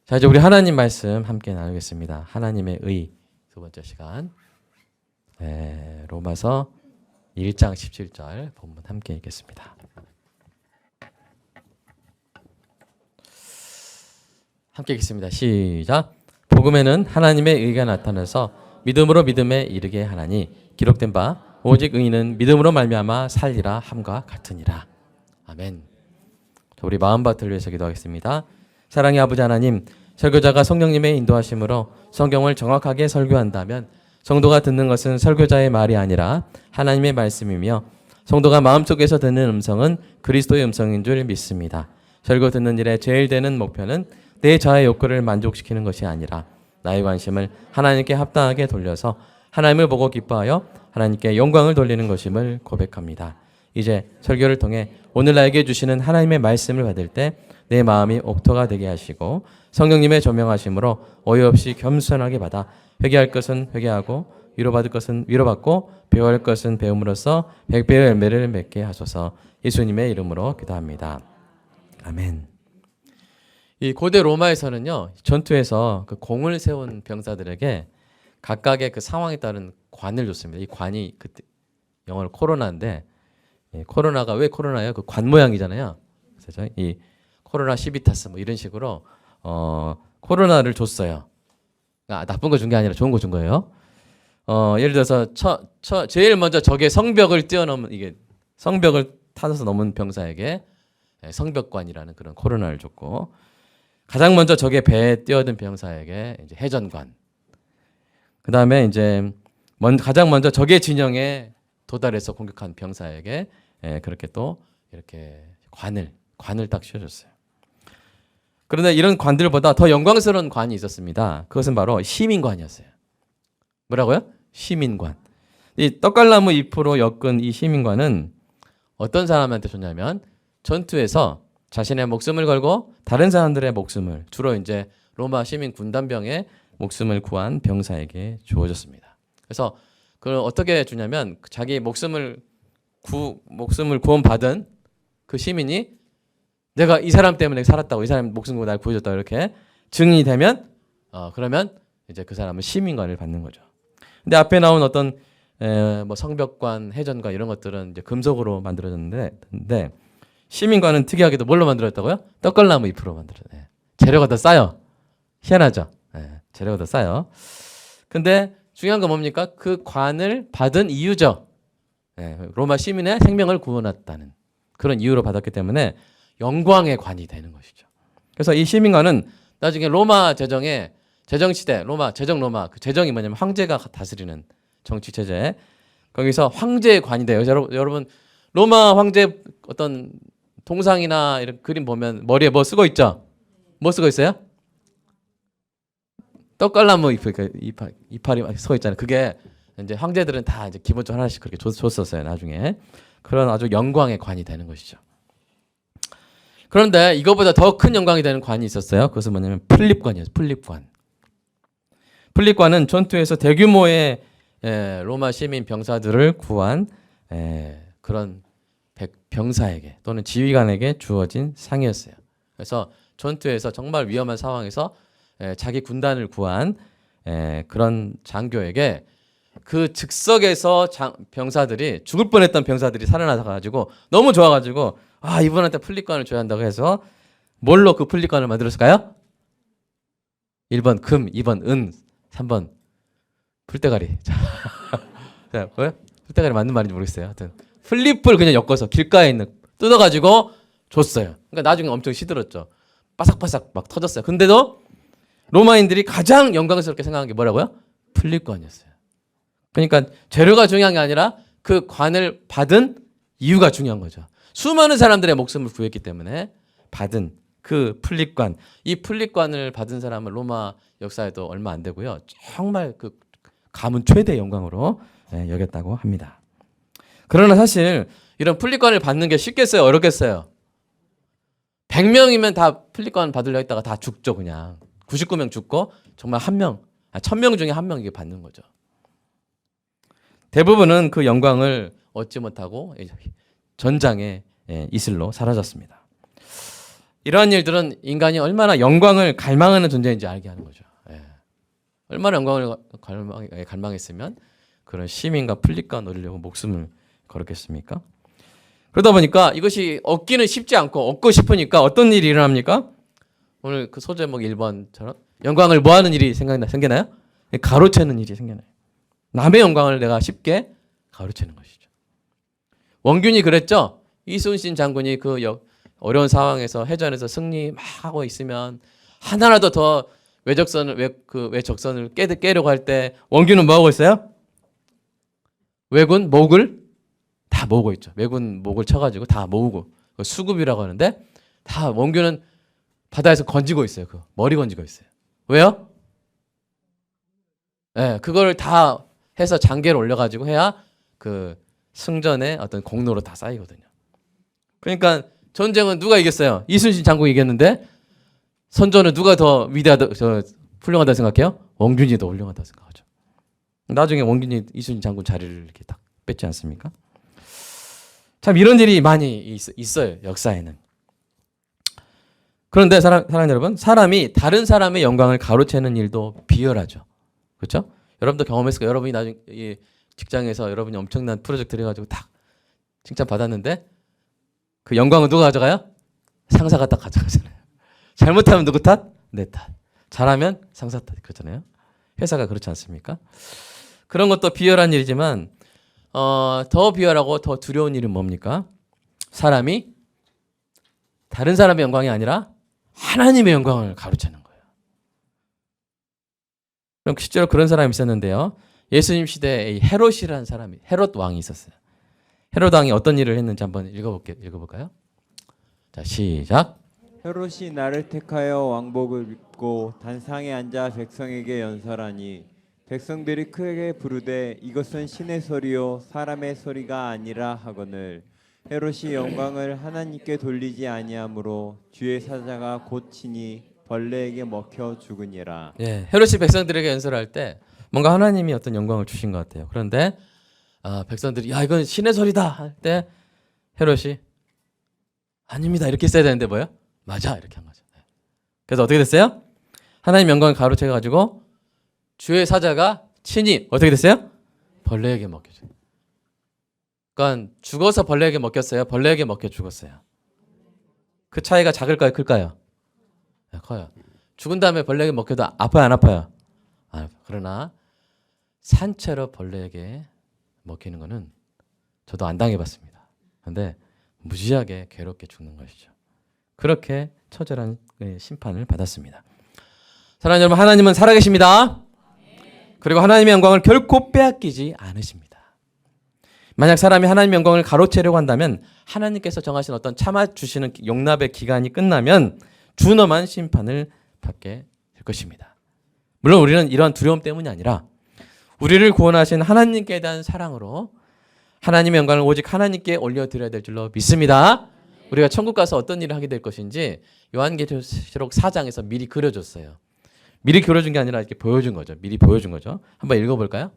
자, 이제 우리 하나님 말씀 함께 나누겠습니다. 하나님의 의 두 번째 시간. 로마서 1장 17절 본문 함께 읽겠습니다. 함께 읽겠습니다. 시작. 복음에는 하나님의 의가 나타나서 믿음으로 믿음에 이르게 하나니 기록된 바 오직 의인은 믿음으로 말미암아 살리라 함과 같으니라. 아멘. 자, 우리 마음밭을 위해서 기도하겠습니다. 사랑의 아버지 하나님, 설교자가 성령님의 인도하심으로 성경을 정확하게 설교한다면 성도가 듣는 것은 설교자의 말이 아니라 하나님의 말씀이며 성도가 마음속에서 듣는 음성은 그리스도의 음성인 줄 믿습니다. 설교 듣는 일에 제일 되는 목표는 내 자아의 욕구를 만족시키는 것이 아니라 나의 관심을 하나님께 합당하게 돌려서 하나님을 보고 기뻐하여 하나님께 영광을 돌리는 것임을 고백합니다. 이제 설교를 통해 오늘 나에게 주시는 하나님의 말씀을 받을 때 내 마음이 옥토가 되게 하시고 성령님의 조명하심으로 오해 없이 겸손하게 받아 회개할 것은 회개하고 위로받을 것은 위로받고 배워할 것은 배움으로써 백배의 열매를 맺게 하소서. 예수님의 이름으로 기도합니다. 아멘. 이 고대 로마에서는요, 전투에서 그 공을 세운 병사들에게 각각의 그 상황에 따른 관을 줬습니다. 이 관이 그때 영어로 코로나인데, 코로나가 왜 코로나예요? 그 관 모양이잖아요. 그래서 이 코로나 시비타스 뭐 이런 식으로 코로나를 줬어요. 나쁜 거 준 게 아니라 좋은 거 준 거예요. 예를 들어서 제일 먼저 적의 성벽을 뛰어넘은, 이게 성벽을 타서 넘은 병사에게 성벽관이라는 그런 코로나를 줬고, 가장 먼저 적의 배에 뛰어든 병사에게 이제 해전관. 그 다음에 이제 가장 먼저 적의 진영에 도달해서 공격한 병사에게 그렇게 또 이렇게 관을 딱 씌워줬어요. 그런데 이런 관들보다 더 영광스러운 관이 있었습니다. 그것은 바로 시민관이었어요. 뭐라고요? 시민관. 이 떡갈나무 잎으로 엮은 이 시민관은 어떤 사람한테 줬냐면 전투에서 자신의 목숨을 걸고 다른 사람들의 목숨을, 주로 이제 로마 시민 군단병의 목숨을 구한 병사에게 주어졌습니다. 그래서 그걸 어떻게 주냐면 자기 목숨을 구원받은 그 시민이 내가 이 사람 때문에 살았다고, 이 사람 목숨 걸고 날 구해줬다고 이렇게 증인이 되면 그러면 이제 그 사람은 시민관을 받는 거죠. 근데 앞에 나온 어떤 뭐 성벽관, 해전관 이런 것들은 이제 금속으로 만들어졌는데 시민관은 특이하게도 뭘로 만들었다고요? 떡갈나무 잎으로 만들어요. 재료가 더 싸요. 희한하죠. 재료가 더 싸요. 근데 중요한 건 뭡니까? 그 관을 받은 이유죠. 로마 시민의 생명을 구원했다는 그런 이유로 받았기 때문에 영광의 관이 되는 것이죠. 그래서 이 시민관은 나중에 로마 제정시대, 제정 그 제정이 뭐냐면 황제가 다스리는 정치 체제, 거기서 황제의 관이 돼요. 여러분 로마 황제 어떤 동상이나 이런 그림 보면 머리에 뭐 쓰고 있죠? 뭐 쓰고 있어요? 떡갈나무 이파리 서 있잖아요. 그게 이제 황제들은 다 이제 기본적으로 하나씩 그렇게 줬었어요. 나중에 그런 아주 영광의 관이 되는 것이죠. 그런데 이거보다 더 큰 영광이 되는 관이 있었어요. 그것은 뭐냐면 풀립관이에요. 풀립관은 전투에서 대규모의 로마 시민 병사들을 구한 그런 병사에게 또는 지휘관에게 주어진 상이었어요. 그래서 전투에서 정말 위험한 상황에서 자기 군단을 구한 그런 장교에게 그 즉석에서 병사들이 죽을 뻔했던 병사들이 살아나가지고 너무 좋아가지고 이분한테 풀립관을 줘야 한다고 해서 뭘로 그 풀립관을 만들었을까요? 1번 금, 2번 은, 3번 풀떼가리. 자, 뭐야? 풀떼가리 맞는 말인지 모르겠어요. 하여튼 풀립을 그냥 엮어서 길가에 있는 뜯어가지고 줬어요. 그러니까 나중에 엄청 시들었죠. 바삭바삭 막 터졌어요. 근데도 로마인들이 가장 영광스럽게 생각한 게 뭐라고요? 풀립관이었어요. 그러니까 재료가 중요한 게 아니라 그 관을 받은 이유가 중요한 거죠. 수많은 사람들의 목숨을 구했기 때문에 받은 그 풀립관, 이 풀립관을 받은 사람은 로마 역사에도 얼마 안 되고요. 정말 그 가문 최대 영광으로 여겼다고 합니다. 그러나 사실 이런 풀립관을 받는 게 쉽겠어요? 어렵겠어요? 100명이면 다 풀립관 받으려 했다가 다 죽죠. 그냥 99명 죽고 정말 1000명 중에 1명 이게 받는 거죠. 대부분은 그 영광을 얻지 못하고 전장에 이슬로 사라졌습니다. 이러한 일들은 인간이 얼마나 영광을 갈망하는 존재인지 알게 하는 거죠. 예. 얼마나 영광을 갈망했으면 그런 시민과 플립과 누리려고 목숨을 걸었겠습니까? 그러다 보니까 이것이 얻기는 쉽지 않고 얻고 싶으니까 어떤 일이 일어납니까? 오늘 그 소제목 1번처럼 영광을 뭐하는 일이 생기나요? 가로채는 일이 생겨나요. 남의 영광을 내가 쉽게 가로채는 것이죠. 원균이 그랬죠. 이순신 장군이 그 어려운 상황에서 해전에서 승리 막 하고 있으면 하나라도 더 외적선을 깨려고 할 때 원균은 뭐 하고 있어요? 왜군 목을 다 모으고 있죠. 왜군 목을 쳐가지고 다 모으고 수급이라고 하는데 다 원균은 바다에서 건지고 있어요. 그 머리 건지고 있어요. 왜요? 네, 그걸 다 해서 장계를 올려가지고 해야 그 승전의 어떤 공로로 다 쌓이거든요. 그러니까 전쟁은 누가 이겼어요? 이순신 장군이 이겼는데 선전은 누가 더 훌륭하다 생각해요? 원균이 더 훌륭하다 생각하죠. 나중에 원균이 이순신 장군 자리를 이렇게 딱 뺐지 않습니까? 참 이런 일이 많이 있어요. 역사에는. 그런데 사랑하는 여러분, 사람이 다른 사람의 영광을 가로채는 일도 비열하죠. 그렇죠? 여러분도 경험했을 거예요. 여러분이 나중에 직장에서 여러분이 엄청난 프로젝트를 해가지고 딱 칭찬 받았는데 그 영광은 누가 가져가요? 상사가 딱 가져가잖아요. 잘못하면 누구 탓? 내 탓. 잘하면 상사 탓. 그렇잖아요. 회사가 그렇지 않습니까? 그런 것도 비열한 일이지만 더 비열하고 더 두려운 일은 뭡니까? 사람이 다른 사람의 영광이 아니라 하나님의 영광을 가로채는 거예요. 그럼 실제로 그런 사람이 있었는데요. 예수님 시대에 헤롯이라는 사람이 헤롯 왕이 있었어요. 헤롯 왕이 어떤 일을 했는지 한번 읽어볼까요? 자, 시작. 헤롯이 나를 택하여 왕복을 입고 단상에 앉아 백성에게 연설하니 백성들이 크게 부르되 이것은 신의 소리요 사람의 소리가 아니라 하거늘 헤롯이 영광을 하나님께 돌리지 아니하므로 주의 사자가 곧 치니 벌레에게 먹혀 죽으니라. 예, 헤롯이 백성들에게 연설할 때 뭔가 하나님이 어떤 영광을 주신 것 같아요. 그런데 백성들이 야 이건 신의 소리다 할 때 헤롯이 아닙니다 이렇게 써야 되는데 뭐요? 맞아 이렇게 한 거죠. 그래서 어떻게 됐어요? 하나님 영광을 가로채 가지고 주의 사자가 친히 어떻게 됐어요? 벌레에게 먹혀져요. 그러니까 죽어서 벌레에게 먹혔어요. 벌레에게 먹혀 죽었어요. 그 차이가 작을까요? 클까요? 네, 커요. 죽은 다음에 벌레에게 먹혀도 아파요? 안 아파요? 그러나 산채로 벌레에게 먹히는 거는 저도 안 당해봤습니다. 그런데 무지하게 괴롭게 죽는 것이죠. 그렇게 처절한 심판을 받았습니다. 사랑하는 여러분, 하나님은 살아계십니다. 그리고 하나님의 영광을 결코 빼앗기지 않으십니다. 만약 사람이 하나님의 영광을 가로채려고 한다면 하나님께서 정하신 어떤 참아주시는 용납의 기간이 끝나면 준엄한 심판을 받게 될 것입니다. 물론 우리는 이러한 두려움 때문이 아니라 우리를 구원하신 하나님께 대한 사랑으로 하나님의 영광을 오직 하나님께 올려드려야 될 줄로 믿습니다. 우리가 천국 가서 어떤 일을 하게 될 것인지 요한계시록 4장에서 미리 그려줬어요. 미리 그려준 게 아니라 이렇게 보여준 거죠. 미리 보여준 거죠. 한번 읽어볼까요?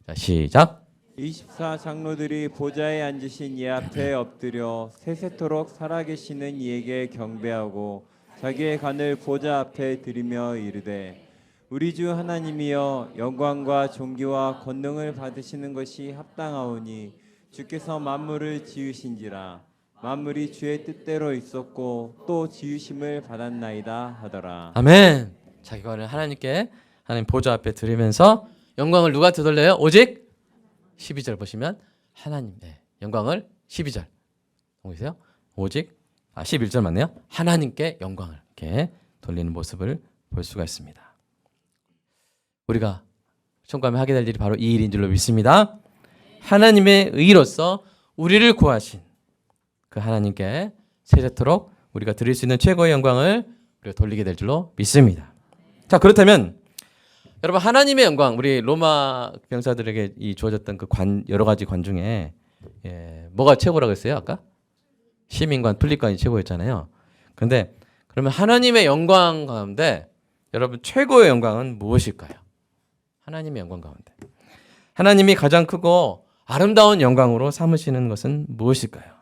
자, 시작. 24 장로들이 보좌에 앉으신 이 앞에 엎드려 세세토록 살아계시는 이에게 경배하고 자기의 간을 보좌 앞에 드리며 이르되 우리 주 하나님이여 영광과 존귀와 권능을 받으시는 것이 합당하오니 주께서 만물을 지으신지라 만물이 주의 뜻대로 있었고 또 지으심을 받았나이다 하더라. 아멘. 자기 관을 하나님께 하나님 보좌 앞에 드리면서 영광을 누구한테 돌려요? 오직 12절 보시면 하나님 영광을 12절 보이세요? 오직 11절 맞네요. 하나님께 영광을 이렇게 돌리는 모습을 볼 수가 있습니다. 우리가 천국에 하게 될 일이 바로 이 일인 줄로 믿습니다. 하나님의 의로서 우리를 구하신 그 하나님께 세세토록 우리가 드릴 수 있는 최고의 영광을 우리가 돌리게 될 줄로 믿습니다. 자, 그렇다면 여러분 하나님의 영광 우리 로마 병사들에게 주어졌던 그 여러 가지 관 중에 뭐가 최고라고 했어요? 아까 시민관, 플립관이 최고였잖아요. 그런데 그러면 하나님의 영광 가운데 여러분 최고의 영광은 무엇일까요? 하나님의 영광 가운데 하나님이 가장 크고 아름다운 영광으로 삼으시는 것은 무엇일까요?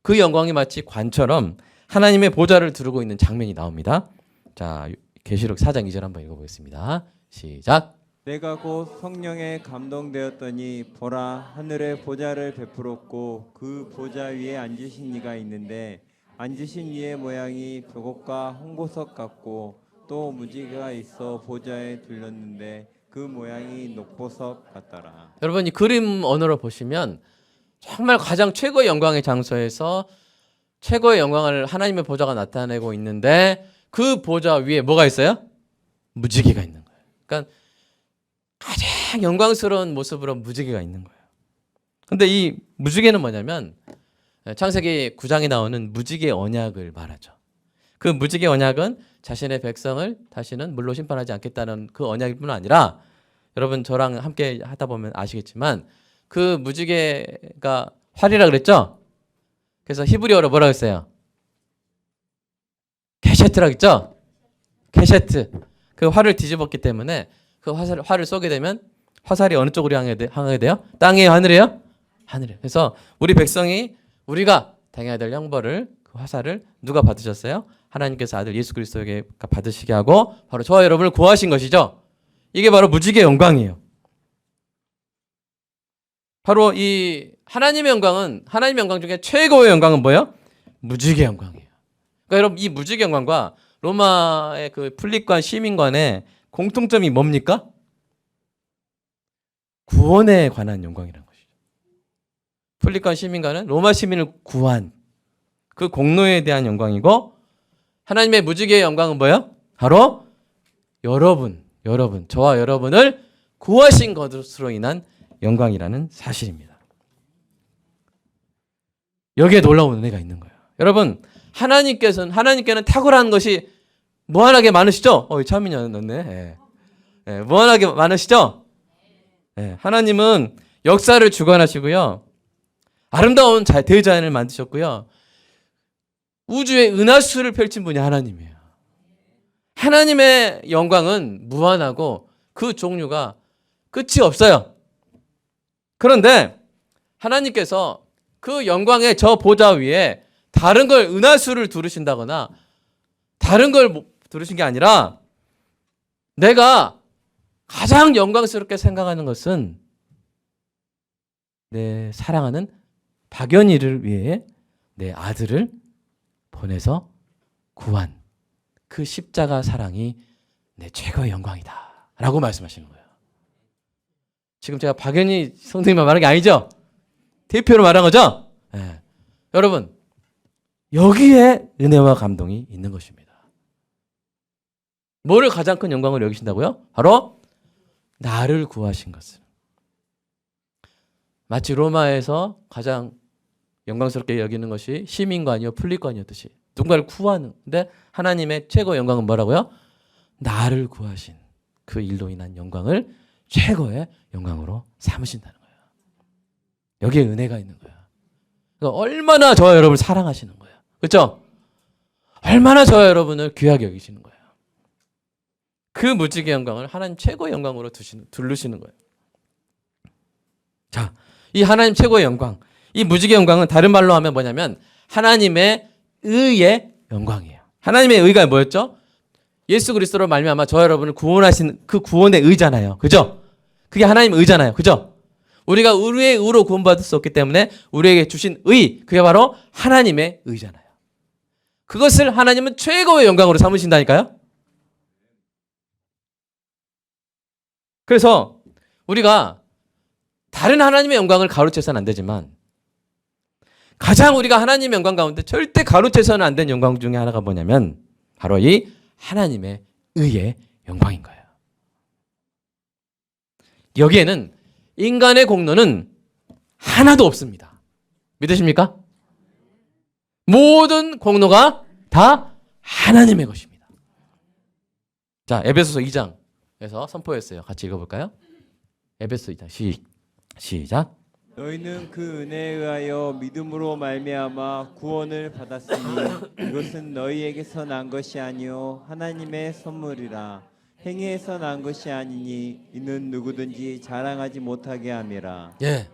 그 영광이 마치 관처럼 하나님의 보좌를 두르고 있는 장면이 나옵니다. 자, 계시록 4장 2절 한번 읽어보겠습니다. 시작. 내가 곧 성령에 감동되었더니 보라 하늘에 보좌를 베풀었고 그 보좌 위에 앉으신 이가 있는데 앉으신 이의 모양이 벽옥과 홍보석 같고 또 무지개가 있어 보좌에 둘렸는데 그 모양이 녹보석 같더라. 여러분 이 그림 언어로 보시면 정말 가장 최고의 영광의 장소에서 최고의 영광을 하나님의 보좌가 나타내고 있는데 그 보좌 위에 뭐가 있어요? 무지개가 있는 거예요. 그러니까 가장 영광스러운 모습으로 무지개가 있는 거예요. 근데 이 무지개는 뭐냐면 창세기 9장에 나오는 무지개 언약을 말하죠. 그 무지개 언약은 자신의 백성을 다시는 물로 심판하지 않겠다는 그 언약일 뿐 아니라 여러분 저랑 함께 하다 보면 아시겠지만 그 무지개가 활이라 그랬죠? 그래서 히브리어로 뭐라고 했어요? 케셰트라고 했죠? 케셰트. 그 활을 뒤집었기 때문에 그 활을 쏘게 되면 화살이 어느 쪽으로 향하게 돼요? 땅이에요? 하늘이에요? 하늘이에요. 그래서 우리 백성이 우리가 당해야 될 형벌을 그 화살을 누가 받으셨어요? 하나님께서 아들 예수 그리스도에게 받으시게 하고 바로 저와 여러분을 구하신 것이죠. 이게 바로 무지개의 영광이에요. 바로 이 하나님의 영광은 하나님의 영광 중에 최고의 영광은 뭐예요? 무지개 영광이에요. 그러니까 여러분 이 무지개 영광과 로마의 그 풀립관 시민관의 공통점이 뭡니까? 구원에 관한 영광이라는 것이죠. 풀립관 시민관은 로마 시민을 구한 그 공로에 대한 영광이고 하나님의 무지개의 영광은 뭐예요? 바로 여러분, 저와 여러분을 구하신 것으로 인한 영광이라는 사실입니다. 여기에 놀라운 은혜가 있는 거예요. 여러분, 하나님께는 탁월한 것이 무한하게 많으시죠? 차민이 넣네. 무한하게 많으시죠? 하나님은 역사를 주관하시고요. 아름다운 대자연을 만드셨고요. 우주의 은하수를 펼친 분이 하나님이에요. 하나님의 영광은 무한하고 그 종류가 끝이 없어요. 그런데 하나님께서 그 영광의 저 보좌 위에 다른 걸 은하수를 두르신다거나 다른 걸 두르신 게 아니라 내가 가장 영광스럽게 생각하는 것은 내 사랑하는 박연희를 위해 내 아들을 보내서 구한 그 십자가 사랑이 내 최고의 영광이다 라고 말씀하시는 거예요. 지금 제가 박연희 성도님만 말한 게 아니죠? 대표로 말한 거죠? 여러분 여기에 은혜와 감동이 있는 것입니다. 뭐를 가장 큰 영광으로 여기신다고요? 바로 나를 구하신 것을. 마치 로마에서 가장 영광스럽게 여기는 것이 시민관이요 풀립관이었듯이 누군가를 구하는. 근데 하나님의 최고의 영광은 뭐라고요? 나를 구하신 그 일로 인한 영광을 최고의 영광으로 삼으신다는 거예요. 여기에 은혜가 있는 거예요. 그러니까 얼마나 저와 여러분을 사랑하시는 거예요. 그렇죠? 얼마나 저와 여러분을 귀하게 여기시는 거예요. 그 무지개 영광을 하나님 최고의 영광으로 두르시는 거예요. 자, 이 하나님 최고의 영광, 이 무지개 영광은 다른 말로 하면 뭐냐면 하나님의 의의 영광이에요. 하나님의 의가 뭐였죠? 예수 그리스도로 말미암아 저와 여러분을 구원하신 그 구원의 의잖아요. 그죠? 그게 하나님의 의잖아요. 그죠? 우리가 우리의 의로 구원받을 수 없기 때문에 우리에게 주신 의, 그게 바로 하나님의 의잖아요. 그것을 하나님은 최고의 영광으로 삼으신다니까요. 그래서 우리가 다른 하나님의 영광을 가로채서는 안 되지만 가장 우리가 하나님의 영광 가운데 절대 가로채서는 안 되는 영광 중에 하나가 뭐냐면 바로 이 하나님의 의의 영광인 거예요. 여기에는 인간의 공로는 하나도 없습니다. 믿으십니까? 모든 공로가 다 하나님의 것입니다. 자, 에베소서 2장에서 선포했어요. 같이 읽어볼까요? 에베소 2장 시작. 너희는 그 은혜에 의하여 믿음으로 말미암아 구원을 받았으니 이것은 너희에게서 난 것이 아니요 하나님의 선물이라. 행위에서 난 것이 아니니 이는 누구든지 자랑하지 못하게 함이라. 예,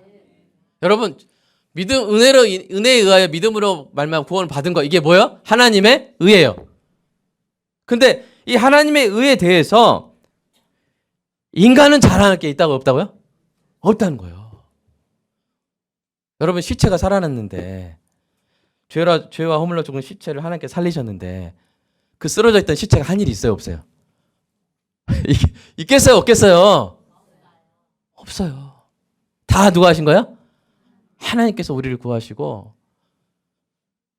여러분 은혜에 의하여 믿음으로 말미암아 구원을 받은 거 이게 뭐예요? 하나님의 의예요. 근데 이 하나님의 의에 대해서 인간은 자랑할 게 있다고 없다고요? 없다는 거예요. 여러분 시체가 살아났는데 죄와 허물로 죽은 시체를 하나님께 살리셨는데 그 쓰러져 있던 시체가 한 일이 있어요, 없어요? 있겠어요, 없겠어요? 없어요. 다 누가 하신 거예요? 하나님께서 우리를 구하시고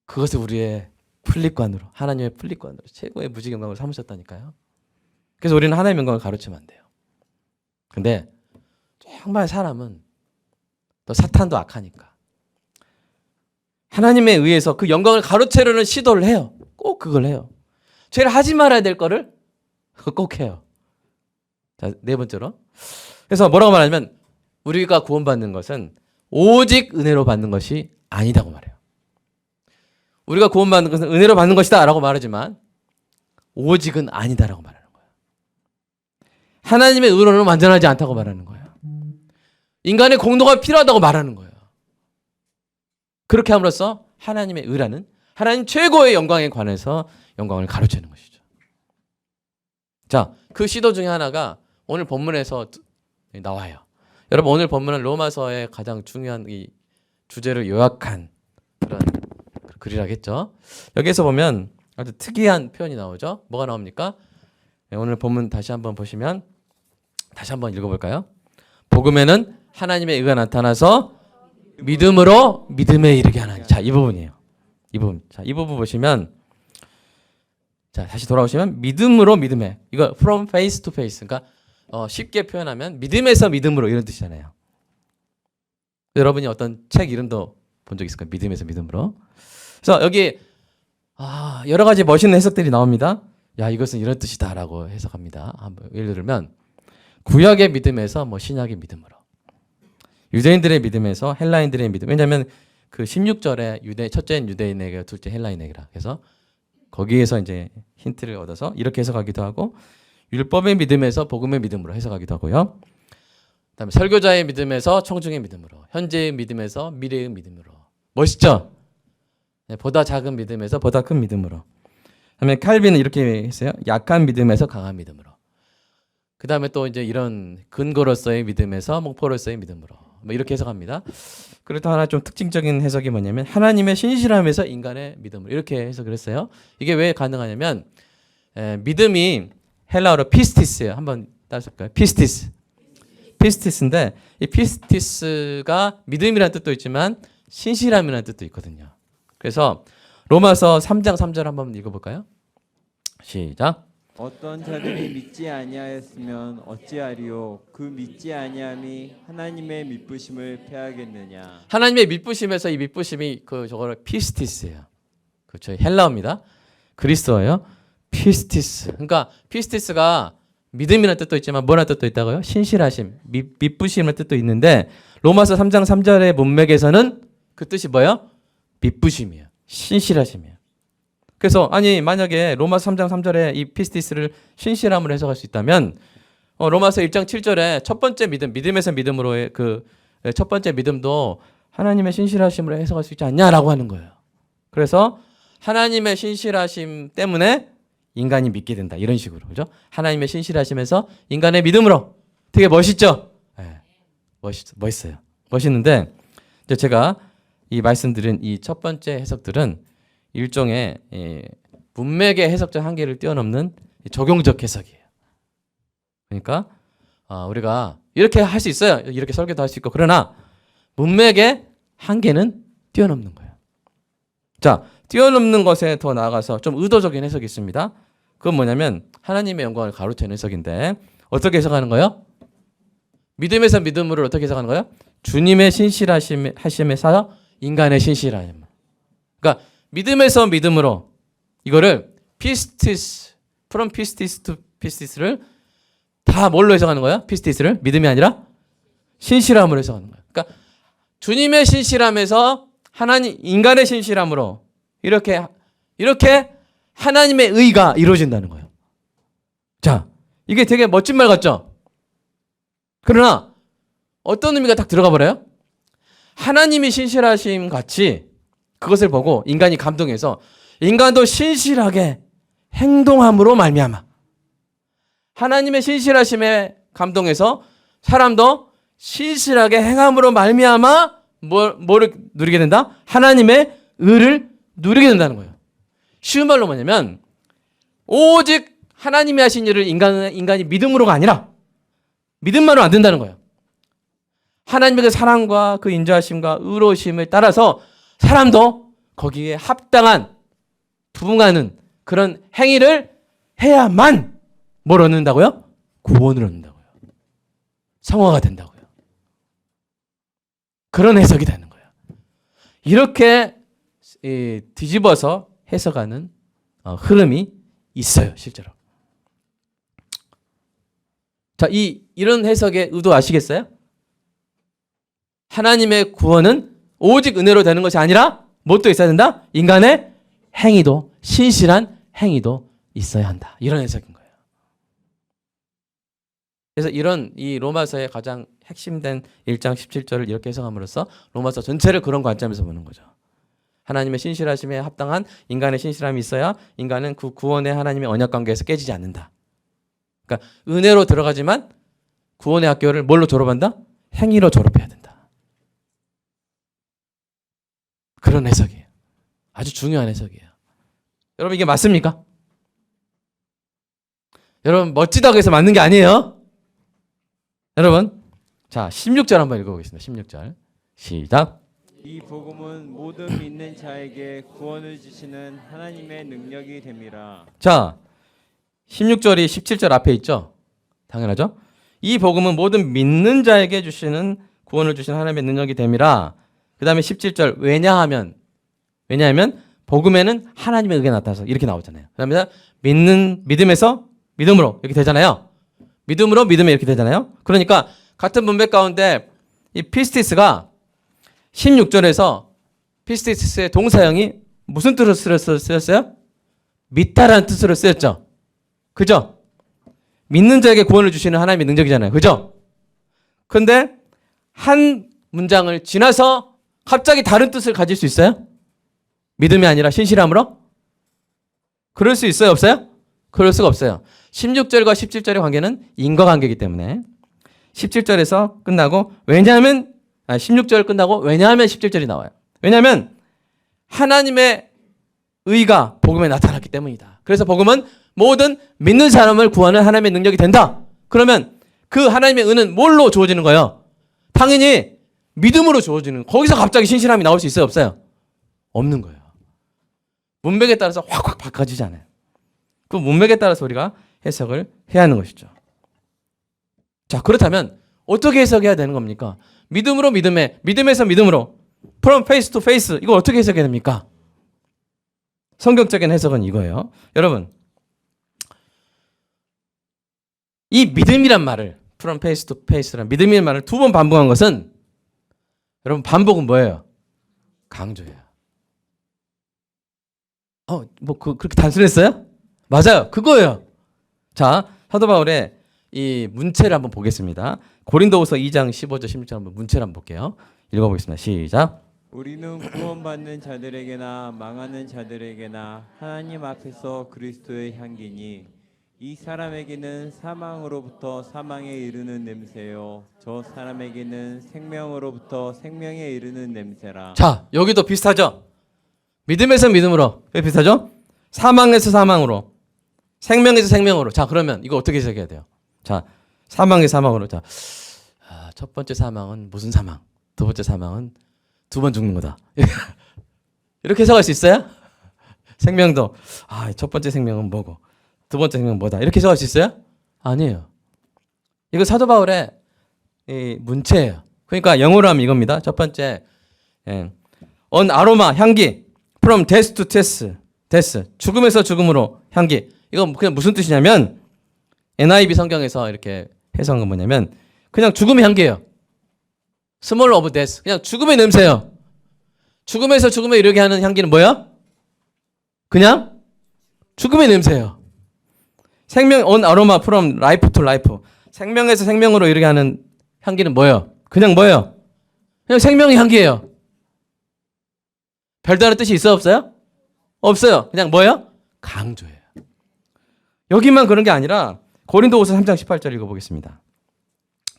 그것을 우리의 풀립관으로, 하나님의 풀립관으로 최고의 무지 영광을 삼으셨다니까요. 그래서 우리는 하나님의 영광을 가르치면 안 돼요. 근데 정말 사람은 또 사탄도 악하니까 하나님에 의해서 그 영광을 가로채려는 시도를 해요. 꼭 그걸 해요. 죄를 하지 말아야 될 거를 꼭 해요. 자, 네 번째로. 그래서 뭐라고 말하냐면 우리가 구원받는 것은 오직 은혜로 받는 것이 아니다고 말해요. 우리가 구원받는 것은 은혜로 받는 것이다 라고 말하지만 오직은 아니다라고 말하는 거예요. 하나님의 의로는 완전하지 않다고 말하는 거예요. 인간의 공로가 필요하다고 말하는 거예요. 그렇게 함으로써 하나님의 의라는 하나님 최고의 영광에 관해서 영광을 가로채는 것이죠. 자, 그 시도 중에 하나가 오늘 본문에서 나와요. 여러분 오늘 본문은 로마서의 가장 중요한 이 주제를 요약한 그런 글이라겠죠. 여기에서 보면 아주 특이한 표현이 나오죠. 뭐가 나옵니까? 오늘 본문 다시 한번 보시면 다시 한번 읽어볼까요? 복음에는 하나님의 의가 나타나서 믿음으로 믿음에 이르게 하나니. 자, 이 부분이에요. 이 부분. 자, 이 부분 보시면 자, 다시 돌아오시면 믿음으로 믿음에. 이거 from face to face. 그러니까 쉽게 표현하면 믿음에서 믿음으로 이런 뜻이잖아요. 여러분이 어떤 책 이름도 본 적 있을까요? 믿음에서 믿음으로. 그래서 여기 여러 가지 멋있는 해석들이 나옵니다. 야, 이것은 이런 뜻이다라고 해석합니다. 예를 들면 구약의 믿음에서 뭐 신약의 믿음으로. 유대인들의 믿음에서 헬라인들의 믿음. 왜냐하면 그 16절에 첫째는 유대인에게, 둘째 헬라인에게라. 그래서 거기에서 이제 힌트를 얻어서 이렇게 해석하기도 하고 율법의 믿음에서 복음의 믿음으로 해석하기도 하고요. 그다음에 설교자의 믿음에서 청중의 믿음으로, 현재의 믿음에서 미래의 믿음으로. 멋있죠? 네, 보다 작은 믿음에서 보다 큰 믿음으로. 그다음에 칼빈은 이렇게 했어요. 약한 믿음에서 강한 믿음으로. 그다음에 또 이제 이런 근거로서의 믿음에서 목표로서의 믿음으로. 뭐 이렇게 해석합니다. 그리고 또 하나 좀 특징적인 해석이 뭐냐면 하나님의 신실함에서 인간의 믿음으로. 이렇게 해석을 했어요. 이게 왜 가능하냐면 믿음이 헬라어로 피스티스예요. 한번 따져볼까요? 피스티스. 피스티스인데 이 피스티스가 믿음이라는 뜻도 있지만 신실함이라는 뜻도 있거든요. 그래서 로마서 3장 3절 한번 읽어볼까요? 시작. 어떤 자들이 믿지 아니하였으면 어찌하리요? 그 믿지 아니함이 하나님의 믿부심을 패하겠느냐? 하나님의 믿부심에서 이 믿부심이 저거를 피스티스예요. 그렇죠. 헬라어입니다. 그리스어예요. 피스티스. 그러니까 피스티스가 믿음이라는 뜻도 있지만 뭐라는 뜻도 있다고요? 신실하심, 믿부심이라는 뜻도 있는데 로마서 3장 3절의 문맥에서는 그 뜻이 뭐예요? 믿부심이에요. 신실하심이에요. 그래서 만약에 로마서 3장 3절에 이 피스티스를 신실함으로 해석할 수 있다면 로마서 1장 7절에 첫 번째 믿음에서 믿음으로의 그 첫 번째 믿음도 하나님의 신실하심으로 해석할 수 있지 않냐라고 하는 거예요. 그래서 하나님의 신실하심 때문에 인간이 믿게 된다. 이런 식으로. 그죠? 하나님의 신실하심에서 인간의 믿음으로. 되게 멋있죠? 네. 멋있어요. 멋있는데 이제 제가 이 말씀드린 이 첫 번째 해석들은 일종의 문맥의 해석적 한계를 뛰어넘는 적용적 해석이에요. 그러니까 우리가 이렇게 할 수 있어요. 이렇게 설교도 할 수 있고. 그러나 문맥의 한계는 뛰어넘는 거예요. 자, 뛰어넘는 것에 더 나아가서 좀 의도적인 해석이 있습니다. 그건 뭐냐면 하나님의 영광을 가로채는 해석인데 어떻게 해석하는 거예요? 믿음에서 믿음으로 어떻게 해석하는 거예요? 주님의 신실하심에서 인간의 신실함. 그러니까 믿음에서 믿음으로 이거를 피스티스, from 피스티스 to 피스티스를 다 뭘로 해석하는 거예요? 피스티스를 믿음이 아니라 신실함으로 해석하는 거예요. 그러니까 주님의 신실함에서 인간의 신실함으로 이렇게 하나님의 의가 이루어진다는 거예요. 자, 이게 되게 멋진 말 같죠? 그러나 어떤 의미가 딱 들어가 버려요? 하나님이 신실하심 같이 그것을 보고 인간이 감동해서 인간도 신실하게 행동함으로 말미암아 하나님의 신실하심에 감동해서 사람도 신실하게 행함으로 말미암아 뭐를 누리게 된다? 하나님의 의를 누리게 된다는 거예요. 쉬운 말로 뭐냐면 오직 하나님이 하신 일을 인간이 믿음으로가 아니라 믿음만으로 안 된다는 거예요. 하나님의 그 사랑과 그 인자하심과 의로우심을 따라서 사람도 거기에 합당한 부응하는 그런 행위를 해야만 뭘 얻는다고요? 구원을 얻는다고요. 성화가 된다고요. 그런 해석이 되는 거예요. 이렇게 뒤집어서 해석하는 흐름이 있어요, 실제로. 자, 이런 해석의 의도 아시겠어요? 하나님의 구원은 오직 은혜로 되는 것이 아니라 뭣도 있어야 된다? 인간의 행위도, 신실한 행위도 있어야 한다. 이런 해석인 거예요. 그래서 이 로마서의 가장 핵심된 1장 17절을 이렇게 해석함으로써 로마서 전체를 그런 관점에서 보는 거죠. 하나님의 신실하심에 합당한 인간의 신실함이 있어야 인간은 그 구원의 하나님의 언약 관계에서 깨지지 않는다. 그러니까 은혜로 들어가지만 구원의 학교를 뭘로 졸업한다? 행위로 졸업해야 된다. 그런 해석이에요. 아주 중요한 해석이에요. 여러분 이게 맞습니까? 여러분 멋지다고 해서 맞는 게 아니에요. 여러분 자 16절 한번 읽어보겠습니다. 16절 시작. 이 복음은 모든 믿는 자에게 구원을 주시는 하나님의 능력이 됨이라. 자 16절이 17절 앞에 있죠. 당연하죠. 이 복음은 모든 믿는 자에게 주시는 구원을 주시는 하나님의 능력이 됨이라. 그 다음에 17절 왜냐하면 복음에는 하나님의 의가 나타나서 이렇게 나오잖아요. 그 다음에 믿음에서 믿음으로 이렇게 되잖아요. 믿음으로 믿음에 이렇게 되잖아요. 그러니까 같은 문맥 가운데 이 피스티스가 16절에서 피스티스의 동사형이 무슨 뜻으로 쓰였어요? 믿다라는 뜻으로 쓰였죠. 그죠? 믿는 자에게 구원을 주시는 하나님의 능력이잖아요. 그죠? 근데 한 문장을 지나서 갑자기 다른 뜻을 가질 수 있어요? 믿음이 아니라 신실함으로? 그럴 수 있어요? 없어요? 그럴 수가 없어요. 16절과 17절의 관계는 인과관계이기 때문에 17절에서 끝나고 16절 끝나고 왜냐하면 17절이 나와요. 왜냐하면 하나님의 의가 복음에 나타났기 때문이다. 그래서 복음은 모든 믿는 사람을 구하는 하나님의 능력이 된다. 그러면 그 하나님의 의는 뭘로 주어지는 거예요? 당연히 믿음으로 주어지는. 거기서 갑자기 신실함이 나올 수 있어요? 없어요? 없는 거예요. 문맥에 따라서 확확 바꿔지지 않아요. 그 문맥에 따라서 우리가 해석을 해야 하는 것이죠. 자, 그렇다면 어떻게 해석해야 되는 겁니까? 믿음으로 믿음에, 믿음에서 믿음으로, from face to face, 이거 어떻게 해석해야 됩니까? 성경적인 해석은 이거예요. 여러분, 이 믿음이란 말을, from face to face란 믿음이란 말을 두 번 반복한 것은, 여러분, 반복은 뭐예요? 강조예요. 그렇게 단순했어요? 맞아요. 그거예요. 자, 사도 바울의 이 문체를 한번 보겠습니다. 고린도후서 2장 15절 16절 한번 문체를 한번 볼게요. 읽어보겠습니다. 시작. 우리는 구원받는 자들에게나 망하는 자들에게나 하나님 앞에서 그리스도의 향기니 이 사람에게는 사망으로부터 사망에 이르는 냄새요 저 사람에게는 생명으로부터 생명에 이르는 냄새라. 자, 여기도 비슷하죠? 믿음에서 믿음으로. 왜 비슷하죠? 사망에서 사망으로. 생명에서 생명으로. 자, 그러면 이거 어떻게 해석해야 돼요? 자, 사망에서 사망으로. 자, 첫 번째 사망은 무슨 사망? 두 번째 사망은 두 번 죽는 거다. 이렇게 해석할 수 있어요? 생명도 첫 번째 생명은 뭐고 두 번째 생명은 뭐다. 이렇게 해석할 수 있어요? 아니에요. 이거 사도 바울의 이 문체예요. 그러니까 영어로 하면 이겁니다. 첫 번째 on 아로마 향기 from death to death 죽음에서 죽음으로 향기. 이거 그냥 무슨 뜻이냐면 NIV 성경에서 이렇게 해석한 건 뭐냐면 그냥 죽음의 향기예요. smell of death. 그냥 죽음의 냄새예요. 죽음에서 죽음에 이르게 하는 향기는 뭐야? 그냥 죽음의 냄새예요. 생명 on aroma from life to life. 생명에서 생명으로 이르게 하는 향기는 뭐예요? 그냥 뭐예요? 그냥 생명의 향기예요. 별다른 뜻이 있어 없어요? 없어요. 그냥 뭐예요? 강조예요. 여기만 그런 게 아니라 고린도후서 3장 18절 읽어보겠습니다.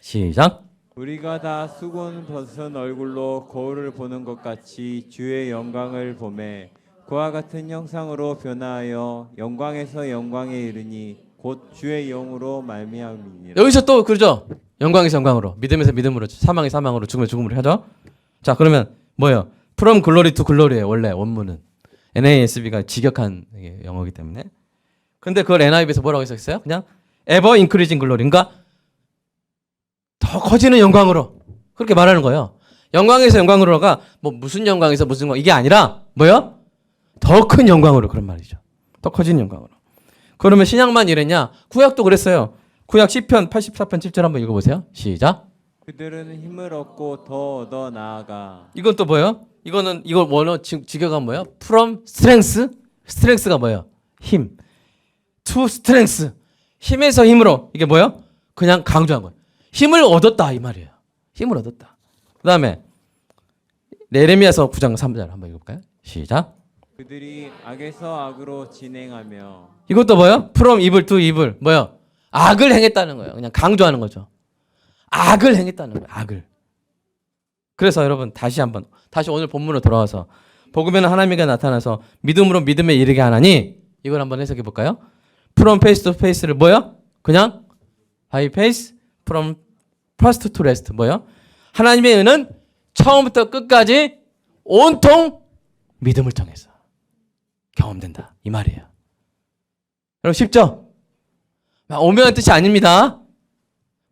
시작. 우리가 다 수건 벗은 얼굴로 거울을 보는 것 같이 주의 영광을 보매 그와 같은 형상으로 변화하여 영광에서 영광에 이르니 곧 주의 영으로 말미암이니라. 여기서 또 그러죠. 영광에서 영광으로, 믿음에서 믿음으로, 사망에서 사망으로, 죽음에서 죽음으로 하죠. 자, 그러면 뭐예요? From glory to glory예요. 원래 원문은 NASB가 직역한 영어이기 때문에. 근데 그걸 NIV에서 뭐라고 했었어요? 그냥 ever increasing glory, 그러니까 더 커지는 영광으로, 그렇게 말하는 거예요. 영광에서 영광으로가 뭐 무슨 영광에서 무슨 영광, 이게 아니라 뭐예요? 더 큰 영광으로, 그런 말이죠. 더 커지는 영광으로. 그러면 신약만 이랬냐? 구약도 그랬어요. 구약 시편 84편 7절 한번 읽어보세요. 시작. 그들은 힘을 얻고 더 얻어 나아가. 이건 또 뭐예요? 이거는 이걸 원어 직역한 뭐예요? From strength. strength가 뭐예요? 힘. To strength. 힘에서 힘으로. 이게 뭐예요? 그냥 강조한 거예요. 힘을 얻었다 이 말이에요. 힘을 얻었다. 그다음에 예레미야서 9장 3절 한번 읽어볼까요? 시작. 그들이 악에서 악으로 진행하며. 이것도 뭐예요? From evil to evil. 뭐예요? 악을 행했다는 거예요. 그냥 강조하는 거죠. 악을 행했다는 거예요. 악을. 그래서 여러분 다시 오늘 본문으로 돌아와서 복음에는 하나님이 나타나서 믿음으로 믿음에 이르게 하나니, 이걸 한번 해석해 볼까요? From face to face를 뭐예요? 그냥 by face, from first to last. 뭐예요? 하나님의 은은 처음부터 끝까지 온통 믿음을 통해서 경험된다 이 말이에요. 여러분 쉽죠? 오묘한 뜻이 아닙니다.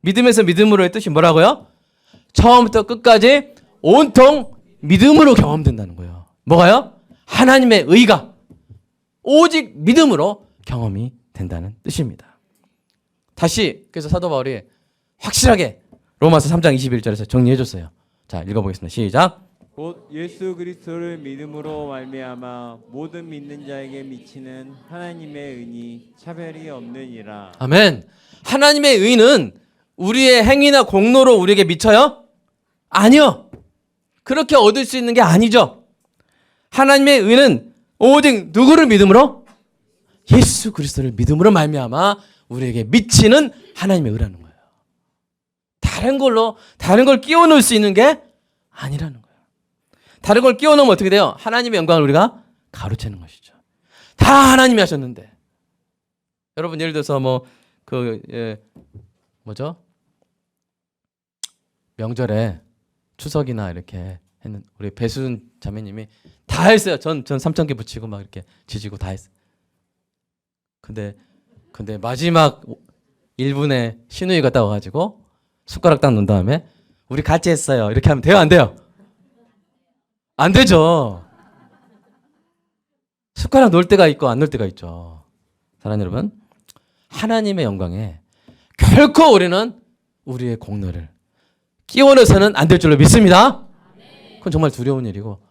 믿음에서 믿음으로의 뜻이 뭐라고요? 처음부터 끝까지 온통 믿음으로 경험된다는 거예요. 뭐가요? 하나님의 의가 오직 믿음으로 경험이 된다는 뜻입니다. 다시 그래서 사도 바울이 확실하게 로마서 3장 21절에서 정리해 줬어요. 자, 읽어보겠습니다. 시작. 곧 예수 그리스도를 믿음으로 말미암아 모든 믿는 자에게 미치는 하나님의 은이 차별이 없느니라. 아멘. 하나님의 의는 우리의 행위나 공로로 우리에게 미쳐요? 아니요. 그렇게 얻을 수 있는 게 아니죠. 하나님의 의는 오직 누구를 믿음으로? 예수 그리스도를 믿음으로 말미암아 우리에게 미치는 하나님의 의라는 거예요. 다른 걸 끼워 넣을 수 있는 게 아니라는 거예요. 다른 걸 끼워 넣으면 어떻게 돼요? 하나님의 영광을 우리가 가로채는 것이죠. 다 하나님이 하셨는데. 여러분 예를 들어서 뭐죠? 명절에 추석이나 이렇게 했는 우리 배순 자매님이 다 했어요. 전 3,000개 붙이고 막 이렇게 지지고 다 했어요. 근데 마지막 1분에 신우이 갔다 와가지고 숟가락 딱 놓은 다음에 우리 같이 했어요. 이렇게 하면 돼요? 안 돼요? 안 되죠. 숟가락 놓을 때가 있고 안 놓을 때가 있죠. 사랑하는 여러분, 하나님의 영광에 결코 우리는 우리의 공로를 끼워 넣어서는 안 될 줄로 믿습니다. 그건 정말 두려운 일이고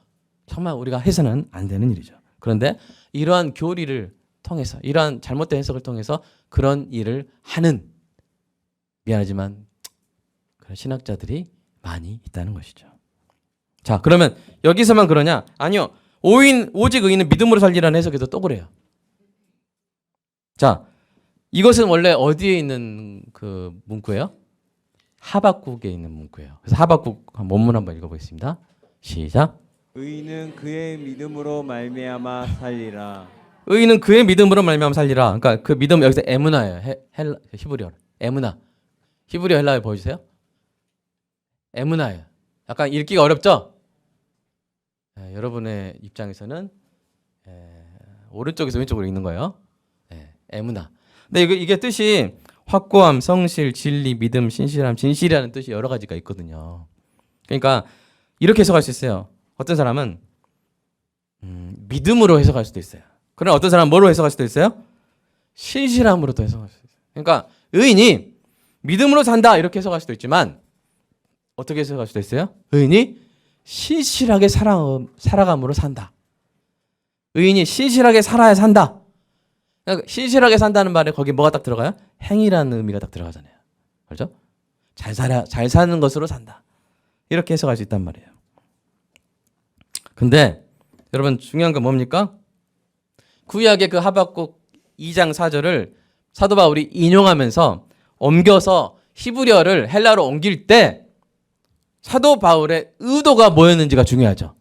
정말 우리가 해서는 안 되는 일이죠. 그런데 이러한 교리를 통해서, 이러한 잘못된 해석을 통해서 그런 일을 하는, 미안하지만 그런 신학자들이 많이 있다는 것이죠. 자, 그러면 여기서만 그러냐? 아니요. 오직 의인은 믿음으로 살리라는 해석에도 또 그래요. 자, 이것은 원래 어디에 있는 그 문구예요? 하박국에 있는 문구예요. 그래서 하박국 원문 한번 읽어보겠습니다. 시작. 의인은 그의 믿음으로 말미암아 살리라. 의인은 그의 믿음으로 말미암아 살리라. 그러니까 그 믿음 여기서 에무나예요. 히브리어. 에무나. 히브리어 헬라어 보여주세요. 에무나예요. 약간 읽기가 어렵죠? 여러분의 입장에서는 오른쪽에서 왼쪽으로 읽는 거예요. 에무나. 근데 이게 뜻이 확고함, 성실, 진리, 믿음, 신실함, 진실이라는 뜻이 여러 가지가 있거든요. 그러니까 이렇게 해석할 수 있어요. 어떤 사람은 믿음으로 해석할 수도 있어요. 그러나 어떤 사람은 뭐로 해석할 수도 있어요? 신실함으로도 해석할 수 있어요. 그러니까 의인이 믿음으로 산다 이렇게 해석할 수도 있지만 어떻게 해석할 수도 있어요? 의인이 신실하게 살아감으로 산다. 의인이 신실하게 살아야 산다. 그러니까 신실하게 산다는 말에 거기 뭐가 딱 들어가요? 행위라는 의미가 딱 들어가잖아요. 그렇죠? 잘 사는 것으로 산다. 이렇게 해석할 수 있단 말이에요. 근데 여러분 중요한 건 뭡니까? 구약의 그 하박국 2장 4절을 사도 바울이 인용하면서 옮겨서 히브리어를 헬라로 옮길 때 사도 바울의 의도가 뭐였는지가 중요하죠.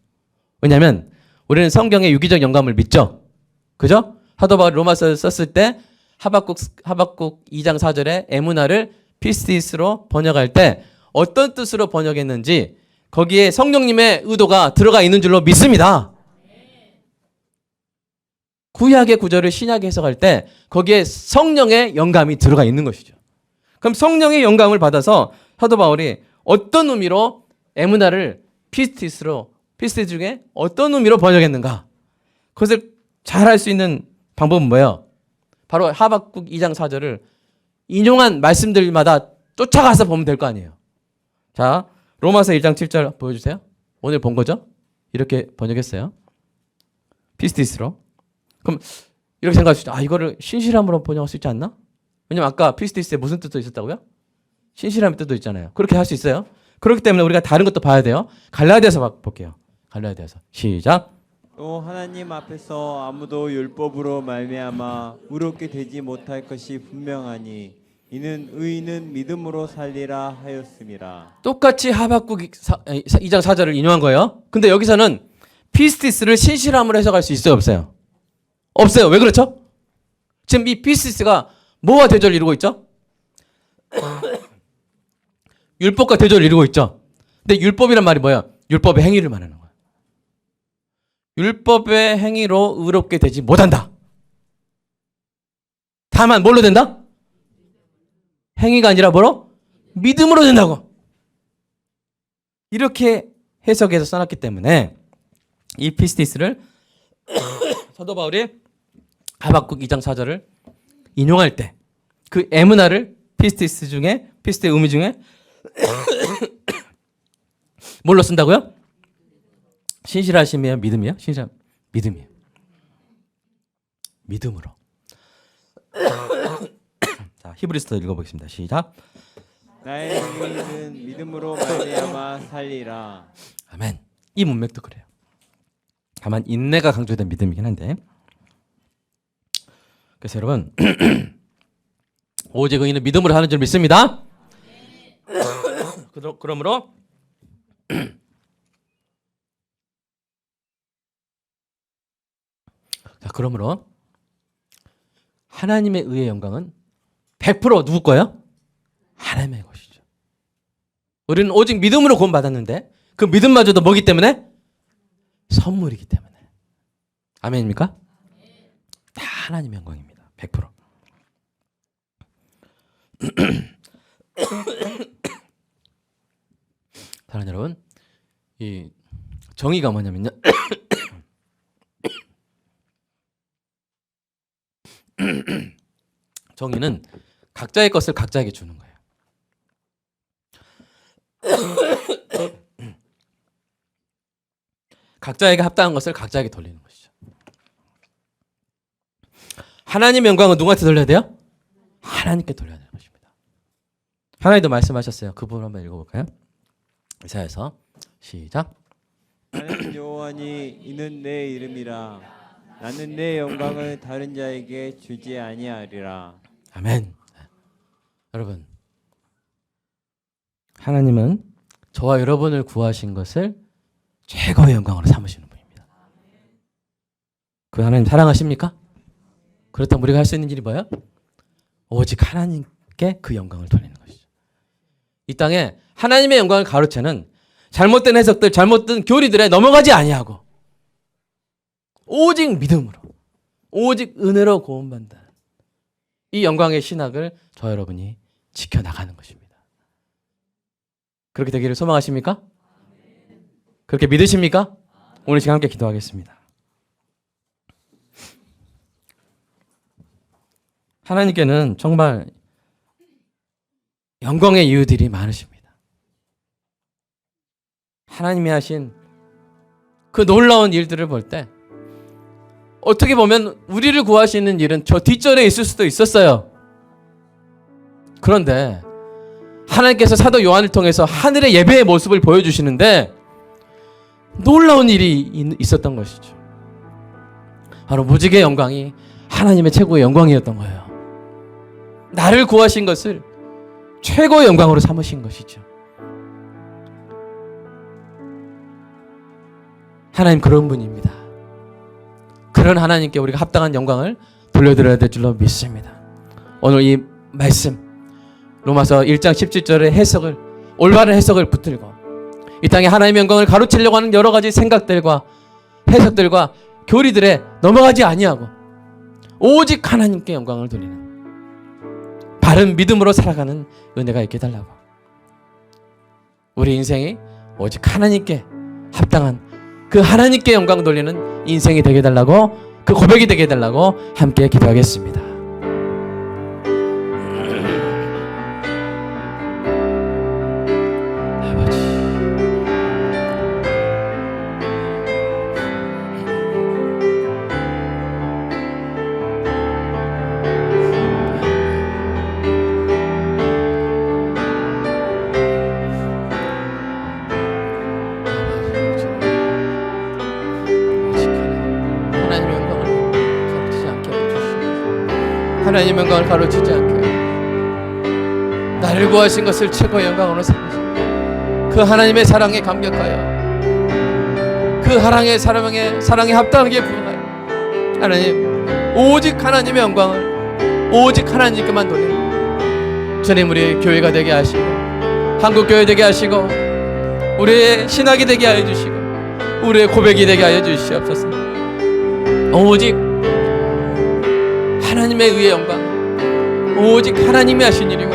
왜냐하면 우리는 성경의 유기적 영감을 믿죠. 그죠? 사도 바울이 로마서를 썼을 때 하박국 2장 4절에 에무나를 피스티스로 번역할 때 어떤 뜻으로 번역했는지 거기에 성령님의 의도가 들어가 있는 줄로 믿습니다. 구약의 구절을 신약에 해석할 때 거기에 성령의 영감이 들어가 있는 것이죠. 그럼 성령의 영감을 받아서 사도 바울이 어떤 의미로 에무나를 피스티스 중에 어떤 의미로 번역했는가? 그것을 잘 알 수 있는 방법은 뭐예요? 바로 하박국 2장 4절을 인용한 말씀들마다 쫓아가서 보면 될 거 아니에요. 자, 로마서 1장 7절 보여주세요. 오늘 본 거죠? 이렇게 번역했어요. 피스티스로. 그럼 이렇게 생각할 수 있죠. 이거를 신실함으로 번역할 수 있지 않나? 왜냐면 아까 피스티스에 무슨 뜻도 있었다고요? 신실함의 뜻도 있잖아요. 그렇게 할 수 있어요. 그렇기 때문에 우리가 다른 것도 봐야 돼요. 갈라디아서 볼게요. 갈라디아서 시작. 또 하나님 앞에서 아무도 율법으로 말미암아 의롭게 되지 못할 것이 분명하니 이는 의인은 믿음으로 살리라 하였음이라. 똑같이 하박국 2장 4절을 인용한 거예요. 근데 여기서는 피스티스를 신실함으로 해석할 수 있어요, 없어요? 없어요. 왜 그렇죠? 지금 이 피스티스가 뭐와 대조를 이루고 있죠? 율법과 대조를 이루고 있죠. 근데 율법이란 말이 뭐예요? 율법의 행위를 말하는 거예요. 율법의 행위로 의롭게 되지 못한다. 다만 뭘로 된다? 행위가 아니라 뭐로? 믿음으로 된다고. 이렇게 해석해서 써놨기 때문에 이 피스티스를 사도 바울이 하박국 2장 4절을 인용할 때 그 에무나를 피스티스의 의미 중에 뭘로 쓴다고요? 신실하심이에요? 믿음이에요? 믿음이에요. 믿음으로. 자, 히브리서도 읽어보겠습니다. 시작. 나의 의인은 믿음으로 말미암아 살리라. 아멘. 이 문맥도 그래요. 다만 인내가 강조된 믿음이긴 한데. 그래서 여러분 오직 의인은 믿음으로 하는 줄 믿습니다. 그러므로 자, 그러므로 하나님의 의의 영광은 100% 누구 거예요? 하나님의 것이죠. 우리는 오직 믿음으로 구원받았는데 그 믿음마저도 뭐기 때문에? 선물이기 때문에. 아멘입니까? 다 하나님의 영광입니다. 100%. 사랑하는 여러분, 이 정의가 뭐냐면요. 정의는 각자의 것을 각자에게 주는 거예요. 각자에게 합당한 것을 각자에게 돌리는 것이죠. 하나님의 영광은 누구한테 돌려야 돼요? 하나님께 돌려야 되는 것입니다. 하나님도 말씀하셨어요. 그 부분 한번 읽어볼까요? 이사야서 시작. 나는 여호와니 이는 내 이름이라. 나는 내 영광을 다른 자에게 주지 아니하리라. 아멘. 여러분, 하나님은 저와 여러분을 구하신 것을 최고의 영광으로 삼으시는 분입니다. 그 하나님 사랑하십니까? 그렇다면 우리가 할 수 있는 일이 뭐예요? 오직 하나님께 그 영광을 돌리는 것이죠. 이 땅에 하나님의 영광을 가로채는 잘못된 해석들, 잘못된 교리들에 넘어가지 아니하고 오직 믿음으로, 오직 은혜로 구원받는 이 영광의 신학을 저 여러분이 지켜나가는 것입니다. 그렇게 되기를 소망하십니까? 그렇게 믿으십니까? 오늘 시간 함께 기도하겠습니다. 하나님께는 정말 영광의 이유들이 많으십니다. 하나님이 하신 그 놀라운 일들을 볼 때 어떻게 보면 우리를 구하시는 일은 저 뒷전에 있을 수도 있었어요. 그런데 하나님께서 사도 요한을 통해서 하늘의 예배의 모습을 보여주시는데 놀라운 일이 있었던 것이죠. 바로 무지개의 영광이 하나님의 최고의 영광이었던 거예요. 나를 구하신 것을 최고의 영광으로 삼으신 것이죠. 하나님 그런 분입니다. 그런 하나님께 우리가 합당한 영광을 돌려드려야 될 줄로 믿습니다. 오늘 이 말씀 로마서 1장 17절의 해석을, 올바른 해석을 붙들고 이 땅에 하나님의 영광을 가로채려고 하는 여러 가지 생각들과 해석들과 교리들에 넘어가지 아니하고 오직 하나님께 영광을 돌리는 바른 믿음으로 살아가는 은혜가 있게 해달라고, 우리 인생이 오직 하나님께 합당한 그 하나님께 영광 돌리는 인생이 되게 해달라고, 그 고백이 되게 해달라고 함께 기도하겠습니다. 하나님의 영광을 가로치지 않게 나를 구하신 것을 최고의 영광으로 삼으시고 그 하나님의 사랑에 감격하여 그 하나님의 사랑에 합당하게 부응하여 하나님 오직 하나님의 영광을 오직 하나님께만 돌리는 주님, 우리 교회가 되게 하시고 한국교회 되게 하시고 우리의 신학이 되게 하여 주시고 우리의 고백이 되게 하여 주시옵소서. 오직 하나님의 의의 영광, 오직 하나님이 하신 일이고,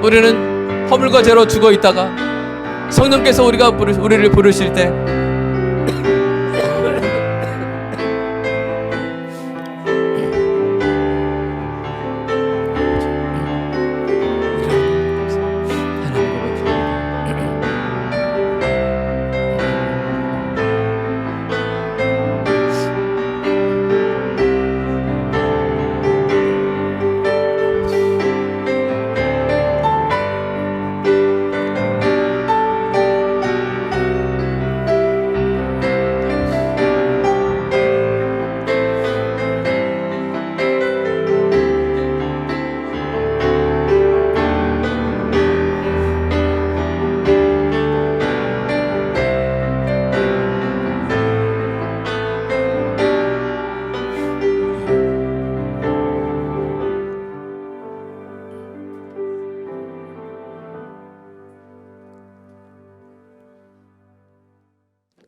우리는 허물과 죄로 죽어 있다가 성령께서 우리를 부르실 때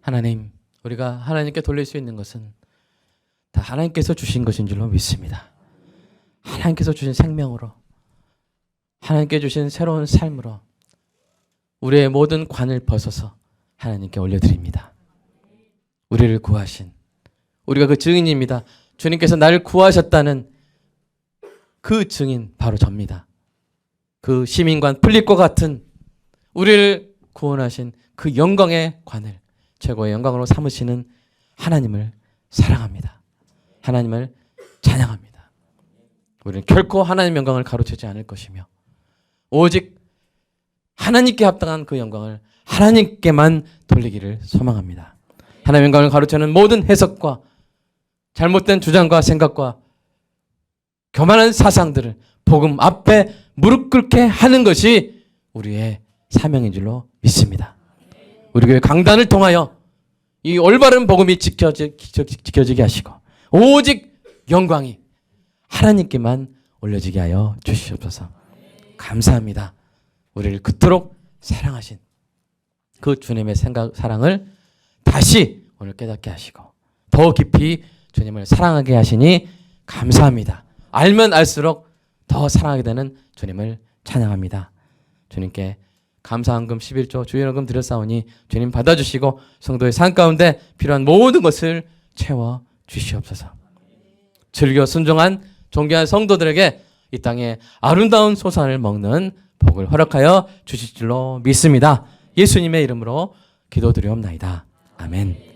하나님, 우리가 하나님께 돌릴 수 있는 것은 다 하나님께서 주신 것인 줄로 믿습니다. 하나님께서 주신 생명으로, 하나님께 주신 새로운 삶으로 우리의 모든 관을 벗어서 하나님께 올려드립니다. 우리를 구하신, 우리가 그 증인입니다. 주님께서 나를 구하셨다는 그 증인 바로 접니다. 그 시민관 필립과 같은 우리를 구원하신 그 영광의 관을 최고의 영광으로 삼으시는 하나님을 사랑합니다. 하나님을 찬양합니다. 우리는 결코 하나님의 영광을 가로채지 않을 것이며 오직 하나님께 합당한 그 영광을 하나님께만 돌리기를 소망합니다. 하나님의 영광을 가로채는 모든 해석과 잘못된 주장과 생각과 교만한 사상들을 복음 앞에 무릎 꿇게 하는 것이 우리의 사명인 줄로 믿습니다. 우리 교회 강단을 통하여 이 올바른 복음이 지켜지게 하시고 오직 영광이 하나님께만 올려지게 하여 주시옵소서. 감사합니다. 우리를 그토록 사랑하신 그 주님의 사랑을 다시 오늘 깨닫게 하시고 더 깊이 주님을 사랑하게 하시니 감사합니다. 알면 알수록 더 사랑하게 되는 주님을 찬양합니다. 주님께 감사헌금 11조 주일헌금 드렸사오니 주님 받아주시고 성도의 삶 가운데 필요한 모든 것을 채워 주시옵소서. 즐겨 순종한 존귀한 성도들에게 이 땅에 아름다운 소산을 먹는 복을 허락하여 주실 줄로 믿습니다. 예수님의 이름으로 기도드리옵나이다. 아멘.